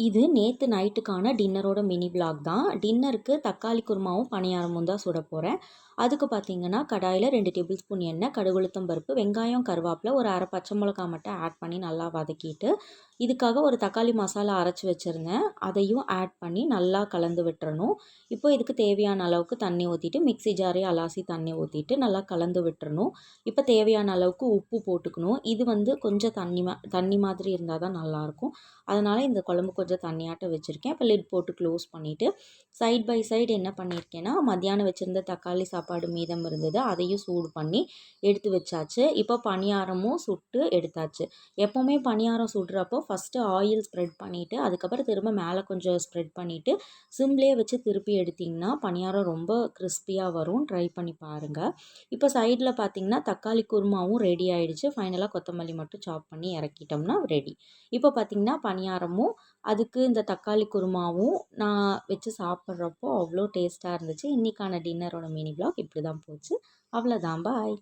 இது நேற்று நைட்டுக்கான டின்னரோட mini vlog தான். டின்னருக்கு தக்காளி குருமாவும் பணியாரமும் தான் சுட போகிறேன். அதுக்கு பார்த்தீங்கன்னா கடாயில் 2 டேபிள் ஸ்பூன் எண்ணெய், கடுகு உளுத்தம் பருப்பு, வெங்காயம், கருவேப்பிலை, ஒரு அரை பச்சை மிளகா மட்டும் ஆட் பண்ணி நல்லா வதக்கிட்டு, இதுக்காக ஒரு தக்காளி மசாலா அரைச்சி வச்சுருந்தேன். அதையும் ஆட் பண்ணி நல்லா கலந்து விட்டுறணும். இப்போ இதுக்கு தேவையான அளவுக்கு தண்ணி ஊற்றிட்டு மிக்ஸி ஜாரையும் அலாசி தண்ணி ஊற்றிட்டு நல்லா கலந்து விட்டுறணும். இப்போ தேவையான அளவுக்கு உப்பு போட்டுக்கணும். இது கொஞ்சம் தண்ணி மாதிரி இருந்தால் தான் நல்லாயிருக்கும். அதனால் இந்த குழம்பு கொஞ்சம் தண்ணியாட்டம் வச்சுருக்கேன். இப்போ லிட் போட்டு க்ளோஸ் பண்ணிவிட்டு சைட் பை சைடு என்ன பண்ணியிருக்கேன்னா, மத்தியானம் வச்சுருந்த தக்காளி சாப்பாடு மீதம் இருந்தது, அதையும் சூடு பண்ணி எடுத்து வச்சாச்சு. இப்போ பணியாரமும் சுட்டு எடுத்தாச்சு. எப்போவுமே பணியாரம் சுடுறப்போ ஃபஸ்ட்டு ஆயில் ஸ்ப்ரெட் பண்ணிவிட்டு அதுக்கப்புறம் திரும்ப மேலே கொஞ்சம் ஸ்ப்ரெட் பண்ணிவிட்டு சிம்லேயே வச்சு திருப்பி எடுத்திங்கன்னா பணியாரம் ரொம்ப கிறிஸ்பியாக வரும். ட்ரை பண்ணி பாருங்கள். இப்போ சைடில் பார்த்திங்கன்னா தக்காளி குருமாவும் ரெடி ஆகிடுச்சு. ஃபைனலாக கொத்தமல்லி மட்டும் சாப் பண்ணி இறக்கிட்டோம்னா ரெடி. இப்போ பார்த்திங்கன்னா பணியாரமும் அதுக்கு இந்த தக்காளி குருமாவும் நான் வச்சு சாப்பிட்றப்போ அவ்வளோ டேஸ்ட்டாக இருந்துச்சு. இன்றைக்கான டின்னரோட மினி விலாக் இப்படி தான் போச்சு. அவ்வளோதான். பாய்.